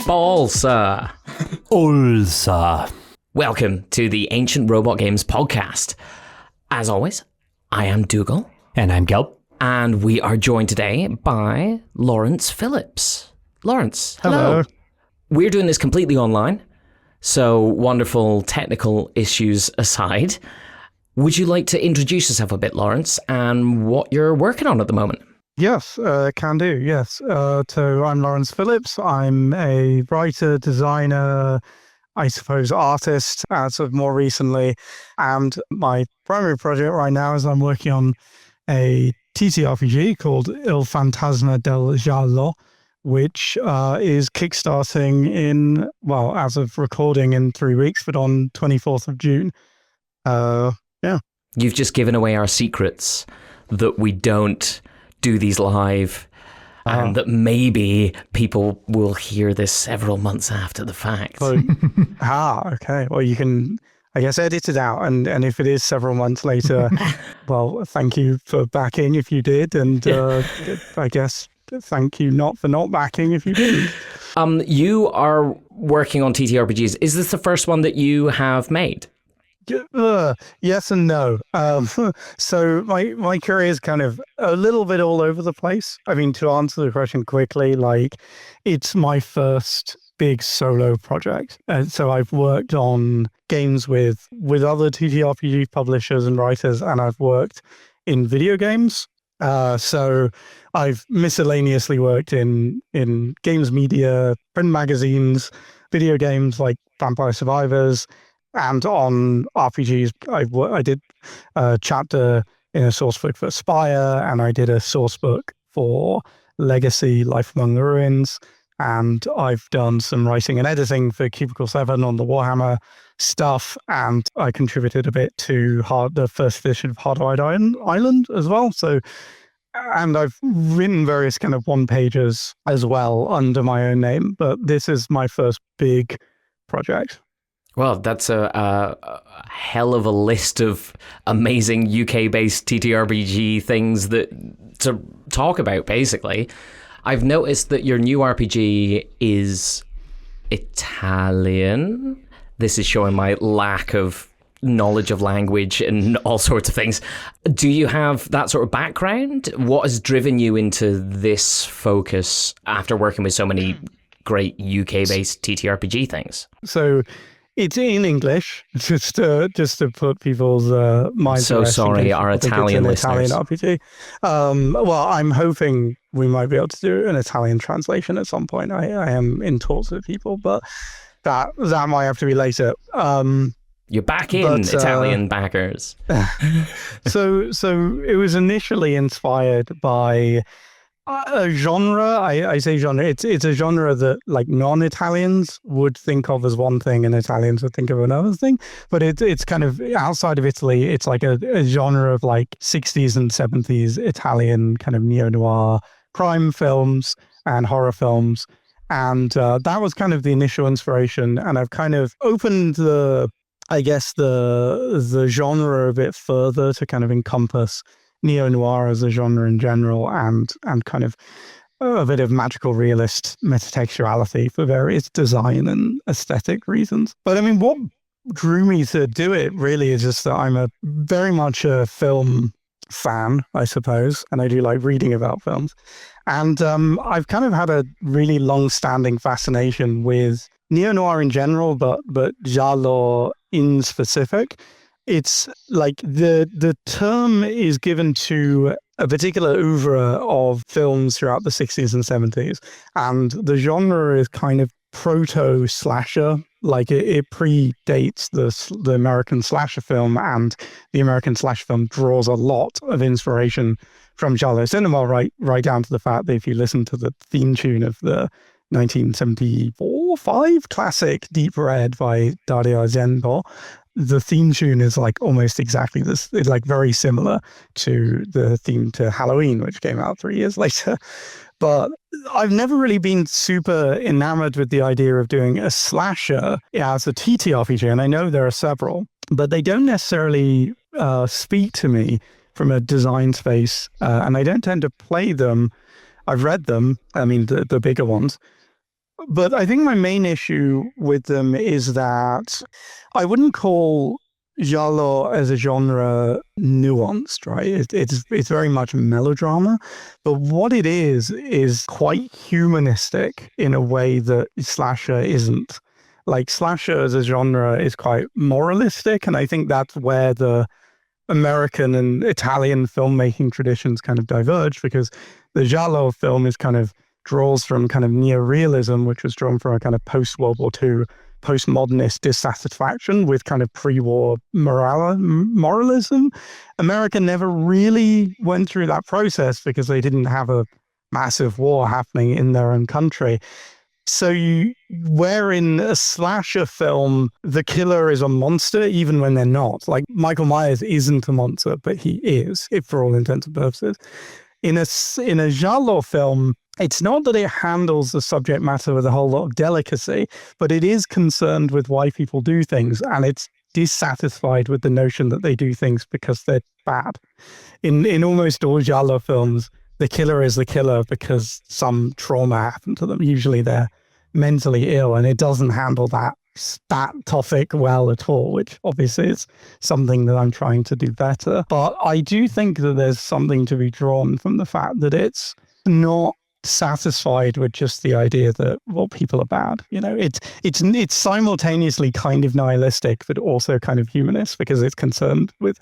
Balsa. Ulsa. Welcome to the Ancient Robot Games podcast. As always, I am Dougal. And I'm Gelb. And we are joined today by Laurence Phillips. Laurence, hello. We're doing this completely online, so wonderful technical issues aside. Would you like to introduce yourself a bit, Laurence, and what you're working on at the moment? Yes, can do, yes. So I'm Laurence Phillips. I'm a writer, designer, I suppose artist as of more recently. And my primary project right now is I'm working on a TTRPG called Il Fantasma del Giallo, which is kickstarting in, well, as of recording in 3 weeks, but on 24th of June. Yeah. You've just given away our secrets that we don't do these live and that maybe people will hear this several months after the fact. Okay. Well, you can, I guess, edit it out. And if it is several months later, well, thank you for backing if you did. And I guess thank you not for not backing if you didn't. You are working on TTRPGs. Is this the first one that you have made? Yes and no. So my career is kind of a little bit all over the place. I mean, to answer the question quickly, like it's my first big solo project. And so I've worked on games with other TTRPG publishers and writers, and I've worked in video games. So I've miscellaneously worked in games media, print magazines, video games like Vampire Survivors, and on RPGs. I did a chapter in a source book for Spire, and I did a source book for Legacy, Life Among the Ruins, and I've done some writing and editing for Cubicle 7 on the Warhammer stuff, and I contributed a bit to the first edition of Hardwired Island as well. So, and I've written various kind of one-pagers as well under my own name, but this is my first big project. Well, that's a hell of a list of amazing UK-based TTRPG things to talk about, basically. I've noticed that your new RPG is Italian. This is showing my lack of knowledge of language and all sorts of things. Do you have that sort of background? What has driven you into this focus after working with so many great UK-based TTRPG things? So it's in English, just to put people's minds. So sorry, our Italian listeners. Italian RPG. Well, I'm hoping we might be able to do an Italian translation at some point. I am in talks with people, but that might have to be later. You're back in, Italian backers. So it was initially inspired by a genre. I say genre. It's a genre that like non-Italians would think of as one thing and Italians would think of another thing. But it's kind of outside of Italy. It's like a genre of like 60s and 70s Italian kind of neo-noir crime films and horror films. And that was kind of the initial inspiration. And I've kind of opened the genre a bit further to kind of encompass neo-noir as a genre in general, and kind of a bit of magical realist metatextuality for various design and aesthetic reasons. But I mean, what drew me to do it really is just that I'm very much a film fan, I suppose, and I do like reading about films. And I've kind of had a really long-standing fascination with neo-noir in general, but Giallo in specific. It's like the term is given to a particular oeuvre of films throughout the 60s and 70s. And the genre is kind of proto-slasher. Like it predates the American slasher film, and the American slasher film draws a lot of inspiration from Giallo cinema, right down to the fact that if you listen to the theme tune of the 1974-5 classic Deep Red by Dario Argento, the theme tune is like almost exactly this, like very similar to the theme to Halloween, which came out 3 years later. But I've never really been super enamored with the idea of doing a slasher as a TTRPG, and I know there are several, but they don't necessarily speak to me from a design space, and I don't tend to play them. I've read them, I mean, the bigger ones, But I think my main issue with them is that I wouldn't call Giallo as a genre nuanced, right? It's very much melodrama, but what it is quite humanistic in a way that slasher isn't. Like slasher as a genre is quite moralistic, and I think that's where the American and Italian filmmaking traditions kind of diverge, because the Giallo film is kind of draws from kind of neorealism, which was drawn from a kind of post-World War II, postmodernist dissatisfaction with kind of pre-war moralism. America never really went through that process because they didn't have a massive war happening in their own country. So where in a slasher film, the killer is a monster, even when they're not. Like Michael Myers isn't a monster, but he is, if for all intents and purposes. In a Giallo film, it's not that it handles the subject matter with a whole lot of delicacy, but it is concerned with why people do things, and it's dissatisfied with the notion that they do things because they're bad. In almost all Giallo films, the killer is the killer because some trauma happened to them. Usually they're mentally ill, and it doesn't handle that topic well at all, which obviously is something that I'm trying to do better. But I do think that there's something to be drawn from the fact that it's not satisfied with just the idea that, well, people are bad. You know, it's simultaneously kind of nihilistic, but also kind of humanist, because it's concerned with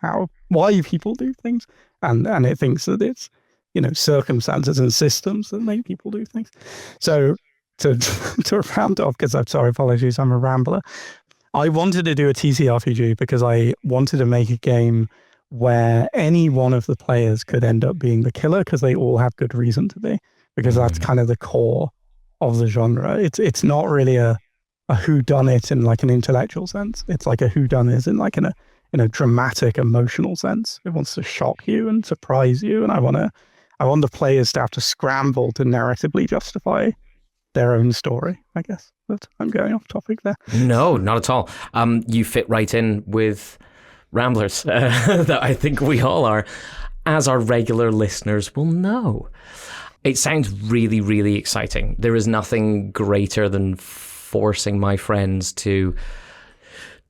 why people do things, and it thinks that it's, you know, circumstances and systems that make people do things. So to round off, because I'm sorry, apologies, I'm a rambler. I wanted to do a TTRPG because I wanted to make a game where any one of the players could end up being the killer, because they all have good reason to be, because that's kind of the core of the genre. It's not really a whodunit in like an intellectual sense. It's like a whodunit in like in a dramatic, emotional sense. It wants to shock you and surprise you, and I want the players to have to scramble to narratively justify their own story, I guess. But I'm going off topic there. No, not at all. You fit right in with ramblers that I think we all are, as our regular listeners will know. It sounds really, really exciting. There is nothing greater than forcing my friends to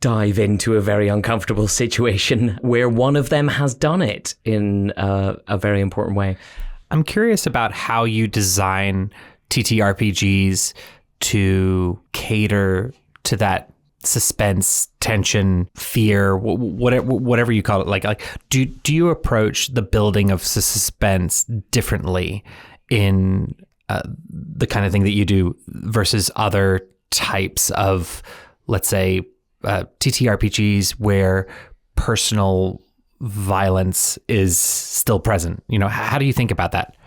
dive into a very uncomfortable situation where one of them has done it in a very important way. I'm curious about how you design TTRPGs to cater to that suspense, tension, fear, whatever you call it. Like, do you approach the building of suspense differently in the kind of thing that you do versus other types of, let's say, TTRPGs where personal violence is still present? You know, how do you think about that?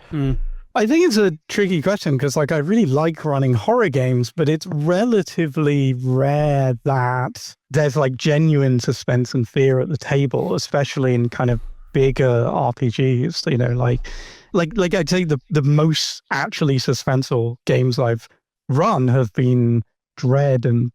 I think it's a tricky question, because like I really like running horror games, but it's relatively rare that there's like genuine suspense and fear at the table, especially in kind of bigger RPGs. You know, like I'd say the most actually suspenseful games I've run have been Dread and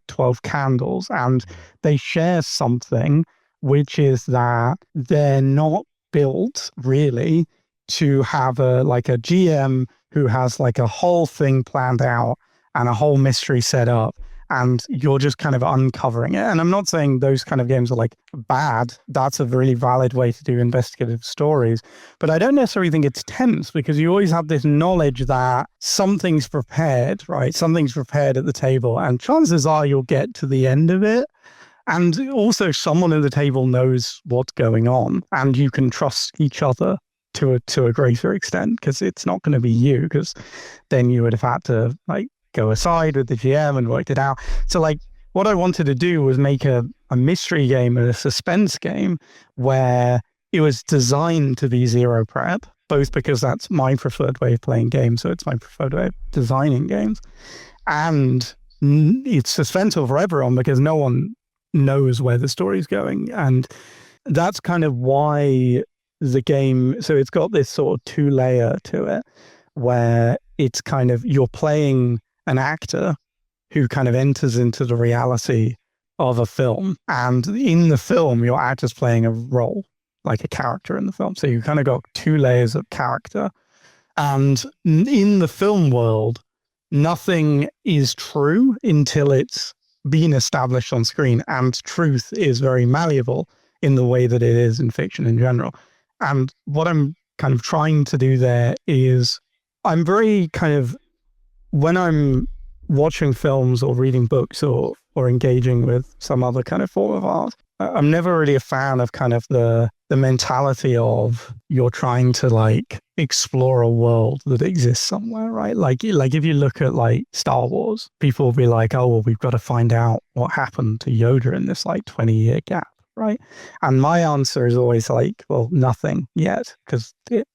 12 Candles, and they share something, which is that they're not built really to have a GM who has like a whole thing planned out and a whole mystery set up, and you're just kind of uncovering it. And I'm not saying those kind of games are like bad. That's a really valid way to do investigative stories. But I don't necessarily think it's tense, because you always have this knowledge that something's prepared, right? Something's prepared at the table, and chances are you'll get to the end of it. And also someone at the table knows what's going on, and you can trust each other to a greater extent, because it's not going to be you, because then you would have had to like go aside with the GM and worked it out. So like what I wanted to do was make a mystery game and a suspense game where it was designed to be zero prep, both because that's my preferred way of playing games, so it's my preferred way of designing games, and it's suspenseful for everyone because no one knows where the story's going. And that's kind of why the game, so it's got this sort of two-layer to it, where it's kind of, you're playing an actor who kind of enters into the reality of a film, and in the film your actor's playing a role, like a character in the film. So you kind of got two layers of character, and in the film world nothing is true until it's been established on screen, and truth is very malleable in the way that it is in fiction in general. And what I'm kind of trying to do there is I'm very kind of, when I'm watching films or reading books or engaging with some other kind of form of art, I'm never really a fan of kind of the mentality of you're trying to like explore a world that exists somewhere, right? Like if you look at like Star Wars, people will be like, oh, well, we've got to find out what happened to Yoda in this like 20-year gap, right? And my answer is always like, well, nothing yet, because it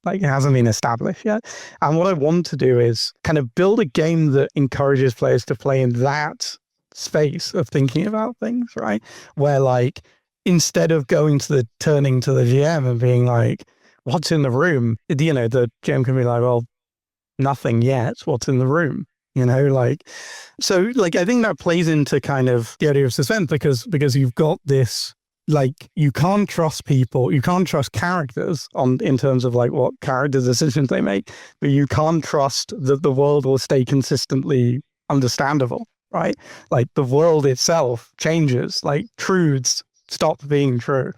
hasn't been established yet. And what I want to do is kind of build a game that encourages players to play in that space of thinking about things, right? Where like, instead of turning to the GM and being like, what's in the room? The GM can be like, well, nothing yet. What's in the room? So like, I think that plays into kind of the idea of suspense because you've got this, like, you can't trust people, you can't trust characters in terms of like what character decisions they make, but you can't trust that the world will stay consistently understandable, right? Like the world itself changes, like truths stop being true.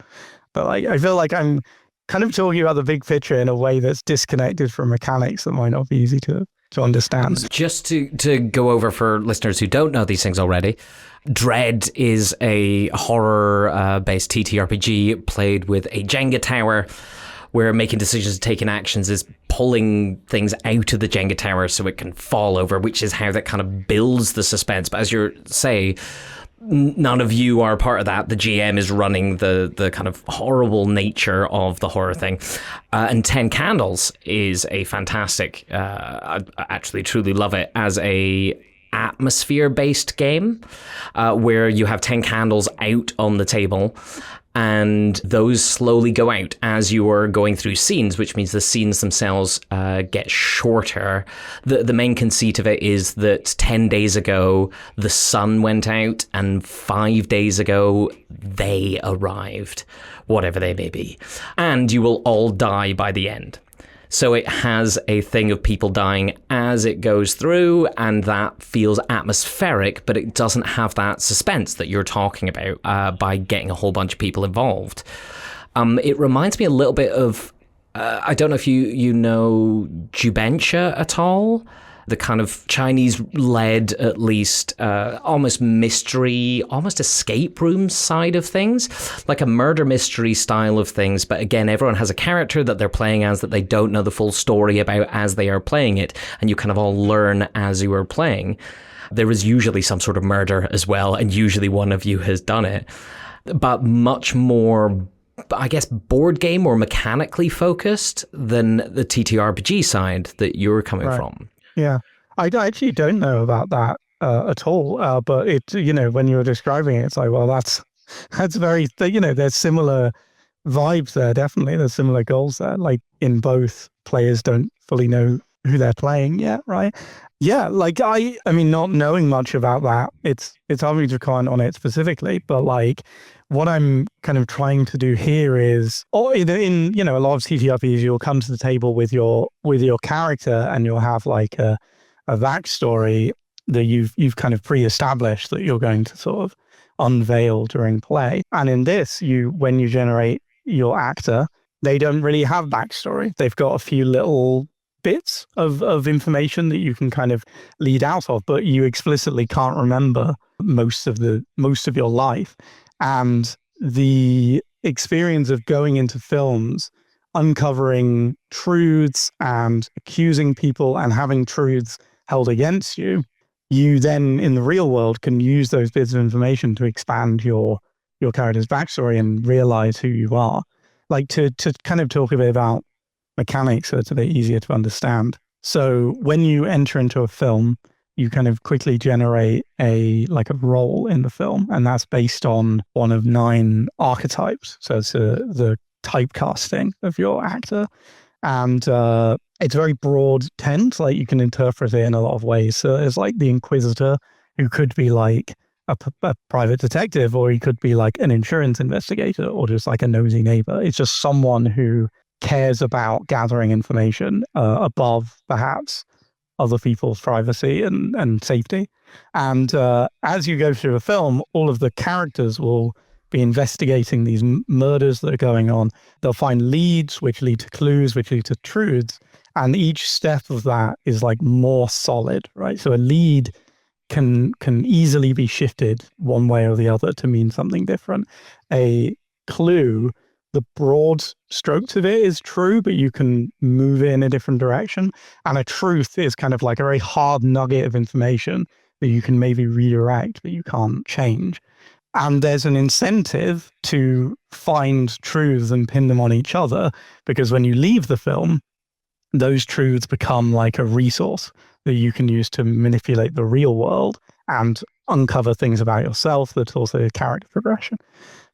But like, I feel like I'm kind of talking about the big picture in a way that's disconnected from mechanics that might not be easy to understand. Just to go over for listeners who don't know these things already, Dread is a horror-based TTRPG played with a Jenga tower, where making decisions and taking actions is pulling things out of the Jenga tower so it can fall over, which is how that kind of builds the suspense. But as you say, none of you are part of that. The GM is running the kind of horrible nature of the horror thing. And 10 Candles is a fantastic, I actually truly love it, as a atmosphere-based game where you have 10 candles out on the table, and those slowly go out as you are going through scenes, which means the scenes themselves get shorter. The main conceit of it is that 10 days ago, the sun went out, and 5 days ago, they arrived, whatever they may be. And you will all die by the end. So it has a thing of people dying as it goes through, and that feels atmospheric, but it doesn't have that suspense that you're talking about by getting a whole bunch of people involved. It reminds me a little bit of, I don't know if you know Jubentia at all? The kind of Chinese-led, at least, almost mystery, almost escape room side of things, like a murder mystery style of things. But again, everyone has a character that they're playing as that they don't know the full story about as they are playing it, and you kind of all learn as you are playing. There is usually some sort of murder as well, and usually one of you has done it. But much more, I guess, board game or mechanically focused than the TTRPG side that you're coming from. Yeah, I actually don't know about that at all. But it, when you were describing it, it's like, well, that's very, there's similar vibes there. Definitely, there's similar goals there. Like in both, players don't fully know who they're playing yet, right? Yeah, like I mean, not knowing much about that, it's hard for me to comment on it specifically. But like, what I'm kind of trying to do here is, or in a lot of TTRPGs, you'll come to the table with your character, and you'll have like a backstory that you've kind of pre-established that you're going to sort of unveil during play. And in this, when you generate your actor, they don't really have backstory. They've got a few little bits of information that you can kind of lead out of, but you explicitly can't remember most of your life. And the experience of going into films, uncovering truths and accusing people and having truths held against you, you then in the real world can use those bits of information to expand your character's backstory and realize who you are. Like to kind of talk a bit about mechanics so it's a bit easier to understand. So when you enter into a film, you kind of quickly generate a role in the film, and that's based on one of 9 archetypes. So it's the typecasting of your actor, and it's very broad tent. Like you can interpret it in a lot of ways. So it's like the Inquisitor, who could be like a private detective, or he could be like an insurance investigator, or just like a nosy neighbor. It's just someone who cares about gathering information above perhaps other people's privacy and safety. And as you go through the film, all of the characters will be investigating these murders that are going on. They'll find leads, which lead to clues, which lead to truths. And each step of that is like more solid, right? So a lead can easily be shifted one way or the other to mean something different. A clue, the broad strokes of it is true, but you can move it in a different direction. And a truth is kind of like a very hard nugget of information that you can maybe redirect, but you can't change. And there's an incentive to find truths and pin them on each other, because when you leave the film, those truths become like a resource that you can use to manipulate the real world and uncover things about yourself. That's also a character progression.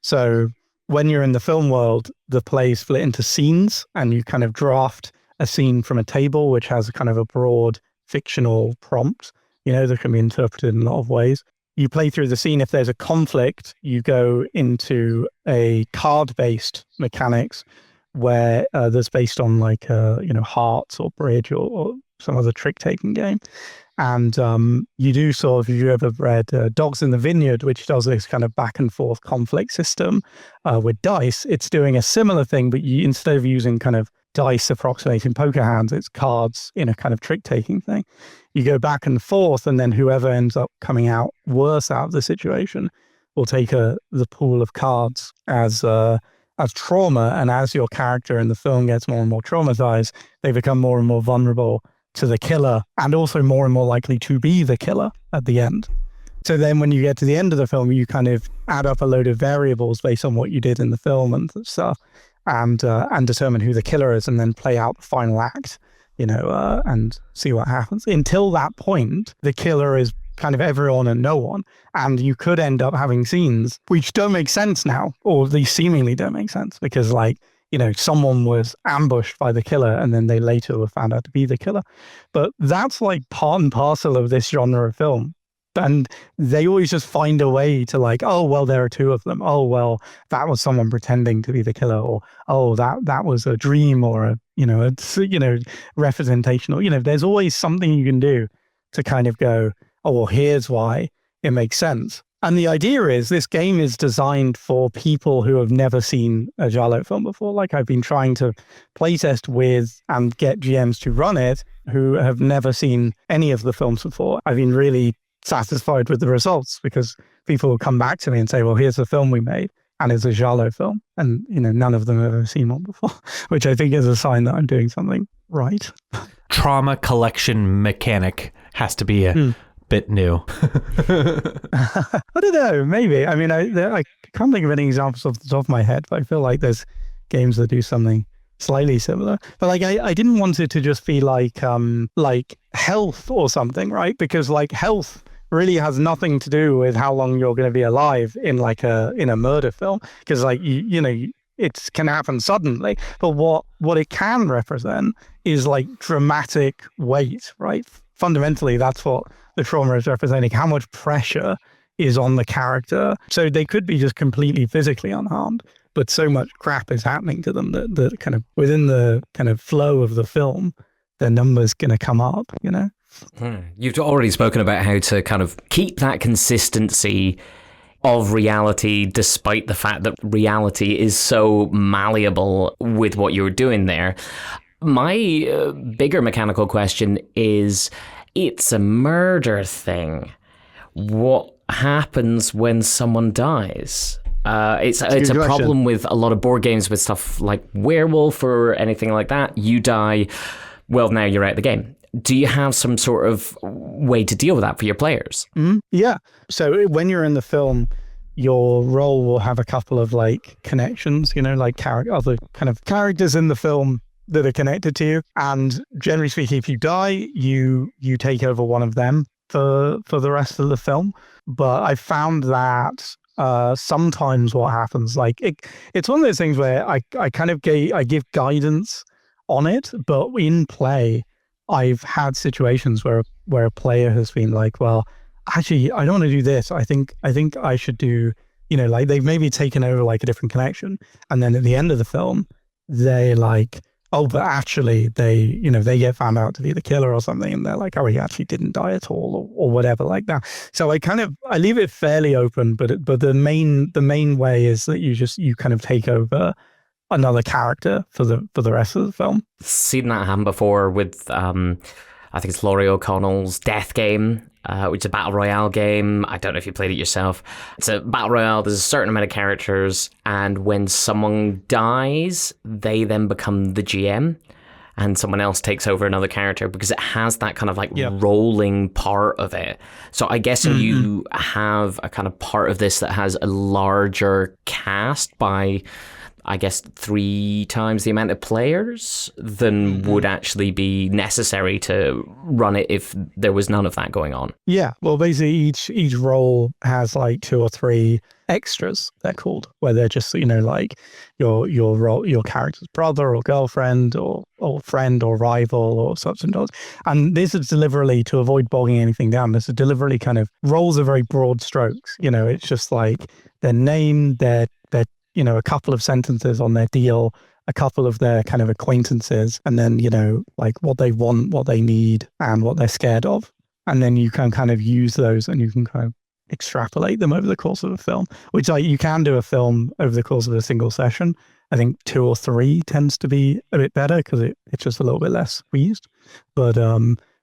So when you're in the film world, the play is split into scenes, and you kind of draft a scene from a table, which has kind of a broad fictional prompt, that can be interpreted in a lot of ways. You play through the scene. If there's a conflict, you go into a card-based mechanics where that's based on like, hearts or bridge or some other trick-taking game. And you do sort of, if you ever read Dogs in the Vineyard, which does this kind of back and forth conflict system with dice, it's doing a similar thing, but instead of using kind of dice approximating poker hands, it's cards in a kind of trick-taking thing. You go back and forth, and then whoever ends up coming out worse out of the situation will take the pool of cards as trauma. And as your character in the film gets more and more traumatized, they become more and more vulnerable to the killer, and also more and more likely to be the killer at the end. So then when you get to the end of the film, you kind of add up a load of variables based on what you did in the film and stuff, and determine who the killer is, and then play out the final act, and see what happens. Until that point, the killer is kind of everyone and no one. And you could end up having scenes which don't make sense now, or they seemingly don't make sense, because someone was ambushed by the killer and then they later were found out to be the killer. But that's like part and parcel of this genre of film. And they always just find a way to like, oh, well, there are two of them. Oh, well, that was someone pretending to be the killer. Or, oh, that was a dream, or a representational. There's always something you can do to kind of go, oh, well, here's why it makes sense. And the idea is this game is designed for people who have never seen a Giallo film before. Like, I've been trying to playtest with and get GMs to run it who have never seen any of the films before. I've been really satisfied with the results, because people will come back to me and say, well, here's the film we made, and it's a Giallo film. And, none of them have ever seen one before, which I think is a sign that I'm doing something right. Trauma collection mechanic has to be a bit new. I don't know, maybe. I mean, I can't think of any examples off the top of my head, but I feel like there's games that do something slightly similar. But like, I didn't want it to just be like health or something, right? Because like health really has nothing to do with how long you're going to be alive in a murder film, because like it can happen suddenly. But what it can represent is like dramatic weight, right? Fundamentally, that's what the trauma is representing, how much pressure is on the character. So they could be just completely physically unharmed, but so much crap is happening to them that kind of within the kind of flow of the film, their number's going to come up, You've already spoken about how to kind of keep that consistency of reality, despite the fact that reality is so malleable with what you're doing there. My bigger mechanical question is, it's a murder thing. What happens when someone dies? It's a problem with a lot of board games with stuff like Werewolf or anything like that. You die, well, now you're out of the game. Do you have some sort of way to deal with that for your players? Yeah. So when you're in the film, your role will have a couple of like connections, like other kind of characters in the film that are connected to you. And generally speaking, if you die, you take over one of them for the rest of the film. But I found that sometimes what happens, like it's one of those things where I kind of give guidance on it, but in play, I've had situations where a player has been like, well, actually, I don't want to do this. I think I should do, like they've maybe taken over like a different connection. And then at the end of the film, they like, oh, but actually they get found out to be the killer or something, and they're like, oh, he actually didn't die at all, or whatever like that. So I leave it fairly open, but the main way is that you kind of take over another character for the rest of the film. Seen that happen before with I think it's Laurie O'Connell's Death Game, which is a battle royale game. I don't know if you played it yourself. It's a battle royale. There's a certain amount of characters, and when someone dies, they then become the GM, and someone else takes over another character because it has that kind of like rolling part of it. So I guess you have a kind of part of this that has a larger cast by, I guess, 3 times the amount of players than would actually be necessary to run it if there was none of that going on. Yeah, well, basically each role has like 2 or 3 extras, they're called, where they're just, like your role, your character's brother or girlfriend or friend or rival or such and such. And this is deliberately, to avoid bogging anything down, this is deliberately kind of, roles are very broad strokes. It's just like their name, their a couple of sentences on their deal, a couple of their kind of acquaintances, and then, like what they want, what they need, and what they're scared of. And then you can kind of use those and you can kind of extrapolate them over the course of a film, which you can do a film over the course of a single session. I think 2 or 3 tends to be a bit better because it's just a little bit less squeezed. But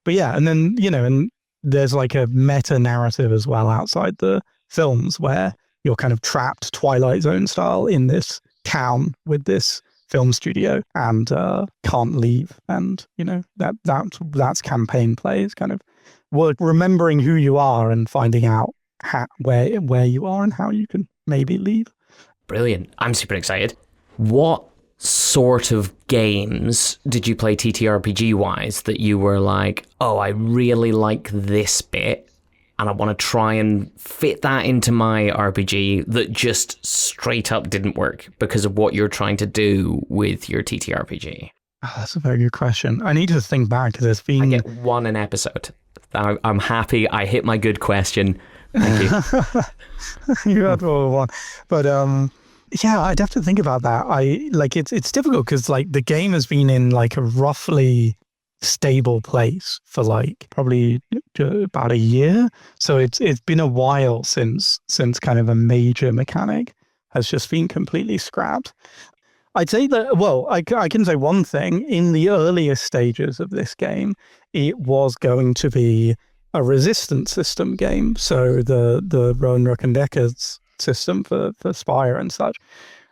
yeah, and then, and there's like a meta narrative as well outside the films where you're kind of trapped Twilight Zone style in this town with this film studio and can't leave. And, that's campaign play, is kind of remembering who you are and finding out where you are and how you can maybe leave. Brilliant. I'm super excited. What sort of games did you play TTRPG wise that you were like, oh, I really like this bit and I want to try and fit that into my RPG, that just straight up didn't work because of what you're trying to do with your TTRPG? Oh, that's a very good question. I need to think back because there's been... I get 1 an episode. I'm happy. I hit my good question. Thank you. You had more than 1. But yeah, I'd have to think about that. It's difficult because like the game has been in like a roughly stable place for like probably about a year. So it's been a while since kind of a major mechanic has just been completely scrapped. I'd say that, well, I can say one thing. In the earliest stages of this game, it was going to be a resistance system game. So the Rowan Rook and Decker's system for Spire and such,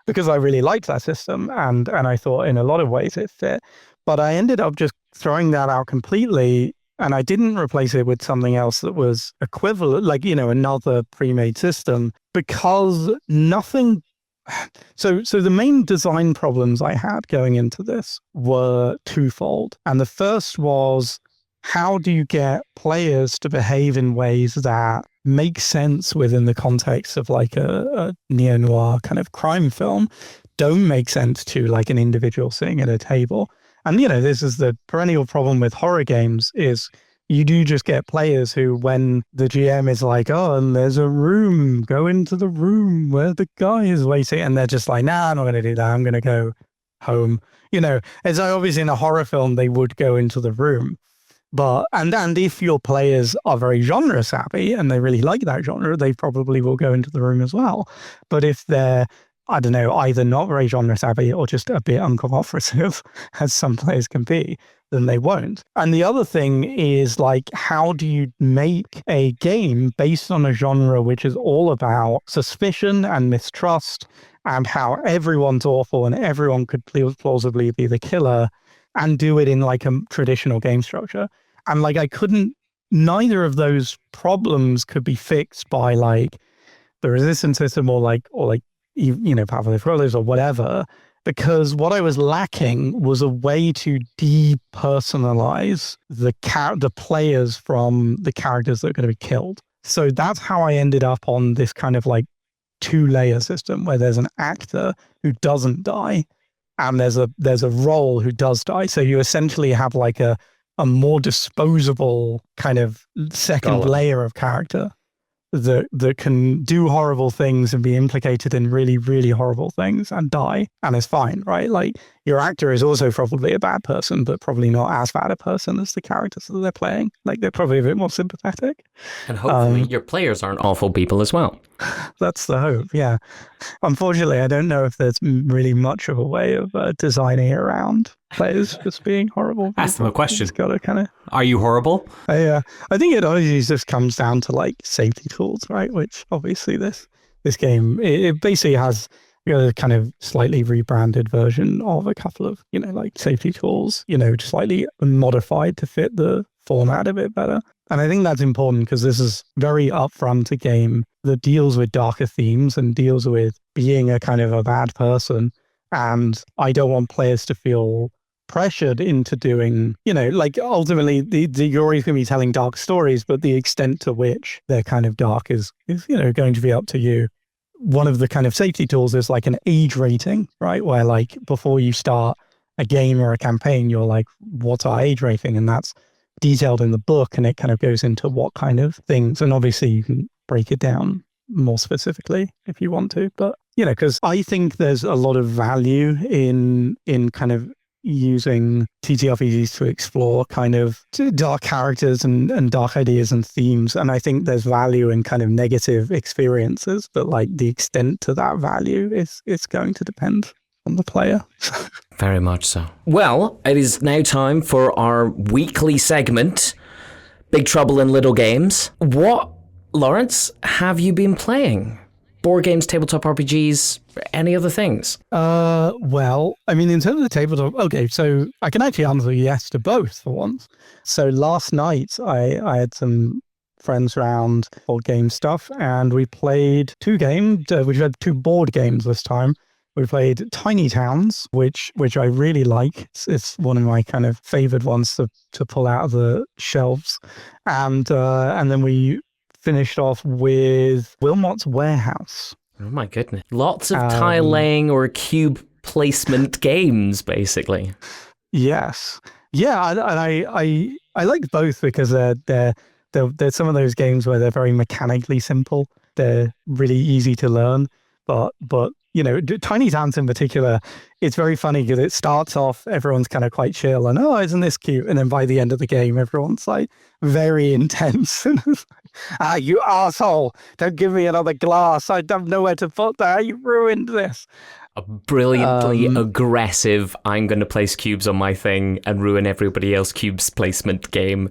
because I really liked that system and I thought in a lot of ways it fit. But I ended up just throwing that out completely, and I didn't replace it with something else that was equivalent, like, another pre-made system, because nothing... So the main design problems I had going into this were twofold. And the first was, how do you get players to behave in ways that make sense within the context of like a neo-noir kind of crime film, don't make sense to like an individual sitting at a table? And, this is the perennial problem with horror games, is you do just get players who, when the GM is like, oh, and there's a room, go into the room where the guy is waiting. And they're just like, nah, I'm not going to do that. I'm going to go home. As obviously in a horror film, they would go into the room. But, and if your players are very genre savvy and they really like that genre, they probably will go into the room as well. But if they're, I don't know, either not very genre savvy or just a bit uncooperative, as some players can be, then they won't. And the other thing is, like, how do you make a game based on a genre which is all about suspicion and mistrust and how everyone's awful and everyone could plausibly be the killer, and do it in like a traditional game structure? And like, neither of those problems could be fixed by like the resistance system or Path of the Crawlers or whatever, because what I was lacking was a way to depersonalize the players from the characters that are going to be killed. So that's how I ended up on this kind of like 2-layer system where there's an actor who doesn't die and there's a role who does die. So you essentially have like a more disposable kind of second layer of character that can do horrible things and be implicated in really, really horrible things and die, and is fine, right? Like, your actor is also probably a bad person, but probably not as bad a person as the characters that they're playing. Like, they're probably a bit more sympathetic. And hopefully your players aren't awful people as well. That's the hope, yeah. Unfortunately, I don't know if there's really much of a way of designing around players just being horrible people. Ask them a question. Just gotta kind of... Are you horrible? I think it honestly just comes down to like safety tools, right? Which obviously this game, it basically has a kind of slightly rebranded version of a couple of, like safety tools, slightly modified to fit the format a bit better. And I think that's important because this is very upfront a game that deals with darker themes and deals with being a kind of a bad person. And I don't want players to feel pressured into doing, like ultimately you're always going to be telling dark stories, but the extent to which they're kind of dark is going to be up to you. One of the kind of safety tools is like an age rating, right? Where like before you start a game or a campaign, you're like, what's our age rating? And that's detailed in the book, and it kind of goes into what kind of things. And obviously you can break it down more specifically if you want to, but because I think there's a lot of value in kind of using TTRPGs to explore kind of dark characters and dark ideas and themes. And I think there's value in kind of negative experiences, but like the extent to that value is going to depend on the player. Very much so. Well, it is now time for our weekly segment, Big Trouble in Little Games. What, Laurence, have you been playing? Board games, tabletop RPGs, any other things? Well, I mean, in terms of the tabletop, okay, so I can actually answer yes to both for once. So last night, I had some friends around board game stuff, and we played two games. We had two board games this time. We played Tiny Towns, which I really like. It's one of my kind of favored ones to pull out of the shelves, and then we finished off with Wilmot's Warehouse. Oh my goodness. Lots of tile laying or cube placement games, basically. Yes. Yeah, and I like both because they're some of those games where they're very mechanically simple. They're really easy to learn, but Tiny Towns in particular, it's very funny because it starts off, everyone's kind of quite chill and, oh, isn't this cute? And then by the end of the game, everyone's like very intense. You asshole, don't give me another glass. I don't know where to put that. You ruined this. A brilliantly aggressive, I'm going to place cubes on my thing and ruin everybody else's cubes placement game.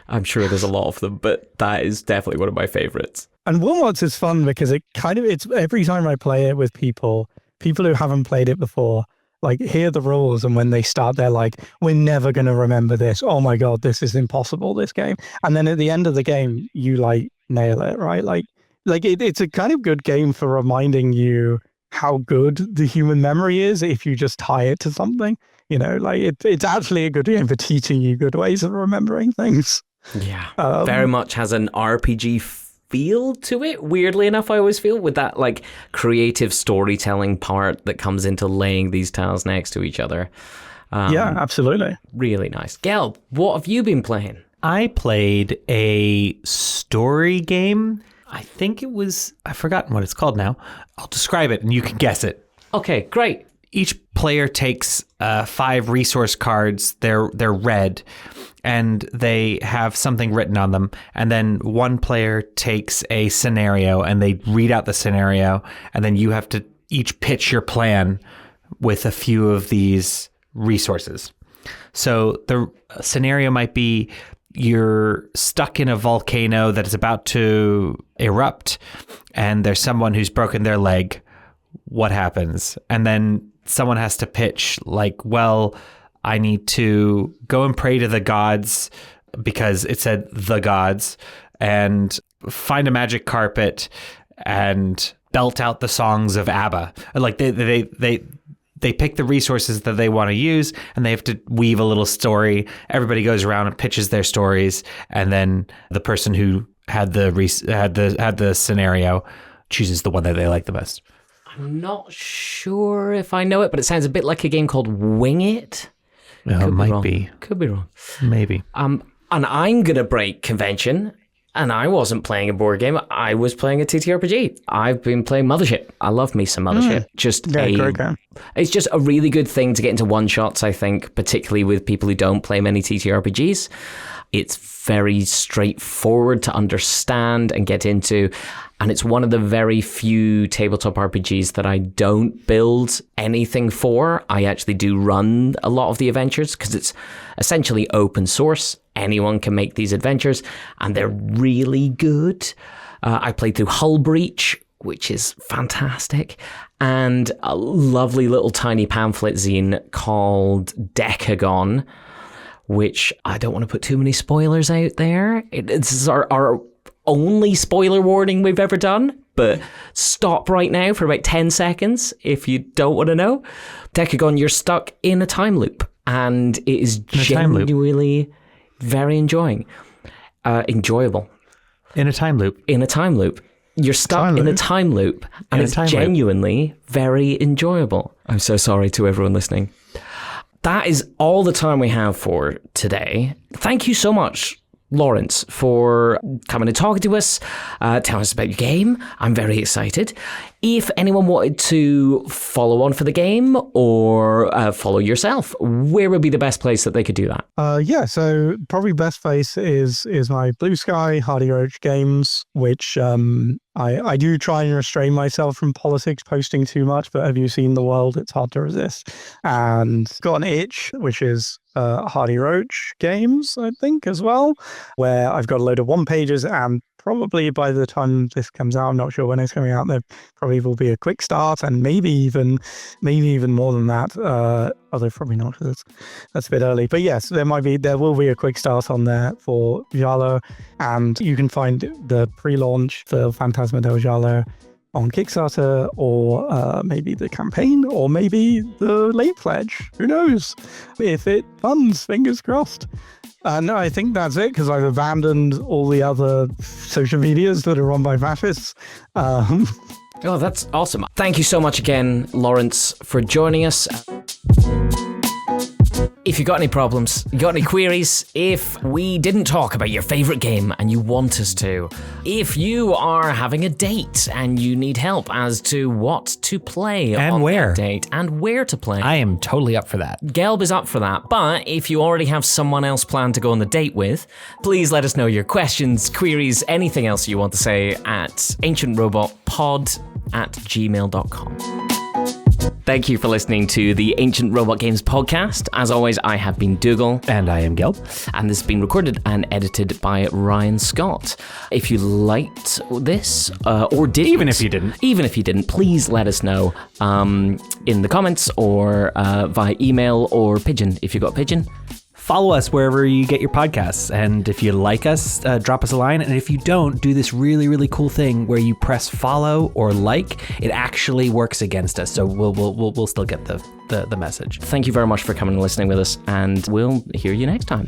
I'm sure there's a lot of them, but that is definitely one of my favorites. And Wilmots is fun because it's every time I play it with people who haven't played it before, like hear the rules, and when they start, they're like, we're never going to remember this. Oh my God, this is impossible, this game. And then at the end of the game, you like nail it, right? Like it's a kind of good game for reminding you how good the human memory is if you just tie it to something. It's actually a good game for teaching you good ways of remembering things. Yeah, very much has an RPG feel to it, weirdly enough. I always feel with that like creative storytelling part that comes into laying these tiles next to each other. Yeah, absolutely. Really nice. Gelb, what have you been playing? I played a story game. I think I've forgotten what it's called now. I'll describe it and you can guess it. Okay, great. Each player takes 5 resource cards. They're red, and they have something written on them. And then one player takes a scenario, and they read out the scenario, and then you have to each pitch your plan with a few of these resources. So the scenario might be you're stuck in a volcano that is about to erupt, and there's someone who's broken their leg. What happens? And then someone has to pitch like, well, I need to go and pray to the gods because it said the gods, and find a magic carpet and belt out the songs of ABBA. Like they pick the resources that they want to use, and they have to weave a little story. Everybody goes around and pitches their stories, and then the person who had the scenario chooses the one that they like the best. I'm not sure if I know it, but it sounds a bit like a game called Wing It. It might be. Could be wrong. Maybe. And I'm going to break convention And I wasn't playing a board game. I was playing a TTRPG. I've been playing Mothership. I love me some Mothership. Great game. It's just a really good thing to get into one-shots, I think, particularly with people who don't play many TTRPGs. It's very straightforward to understand and get into. And it's one of the very few tabletop RPGs that I don't build anything for. I actually do run a lot of the adventures because it's essentially open source. Anyone can make these adventures and they're really good. I played through Hull Breach, which is fantastic, and a lovely little tiny pamphlet zine called Decagon, which I don't want to put too many spoilers out there. It's our only spoiler warning we've ever done, but stop right now for about 10 seconds if you don't want to know. Decagon, you're stuck in a time loop, and it is genuinely very enjoyable. In a time loop. In a time loop. You're stuck in a time loop, and it's genuinely very enjoyable. I'm so sorry to everyone listening. That is all the time we have for today. Thank you so much, Laurence, for coming and talking to us, telling us about your game. I'm very excited. If anyone wanted to follow on for the game or follow yourself, where would be the best place that they could do that? So probably best place is my Blue Sky, Hardy Roach Games, which I do try and restrain myself from politics posting too much, but have you seen the world? It's hard to resist. And got an itch, which is Hardy Roach Games, I think, as well, where I've got a load of one-pages, and probably by the time this comes out, I'm not sure when it's coming out, there probably will be a quick start, and maybe even more than that, although probably not, because that's a bit early. But yes, there will be a quick start on there for Giallo, and you can find the pre-launch for Il Fantasma del Giallo on Kickstarter, or maybe the campaign, or maybe the late pledge. Who knows? If it funds, fingers crossed. And I think that's it, because I've abandoned all the other social medias that are run by fascists. Oh, that's awesome. Thank you so much again, Laurence, for joining us. If you got any problems, you got any queries, if we didn't talk about your favorite game and you want us to, if you are having a date and you need help as to what to play on that date and where to play, I am totally up for that. Gelb is up for that. But if you already have someone else planned to go on the date with, please let us know your questions, queries, anything else you want to say at ancientrobotpod@gmail.com. Thank you for listening to the Ancient Robot Games podcast. As always, I have been Dougal. And I am Gelb. And this has been recorded and edited by Ryan Scott. If you liked this, or didn't... Even if you didn't, please let us know in the comments, or via email or Pigeon, if you've got Pigeon. Follow us wherever you get your podcasts. And if you like us, drop us a line. And if you don't, do this really, really cool thing where you press follow or like. It actually works against us. So we'll still get the message. Thank you very much for coming and listening with us. And we'll hear you next time.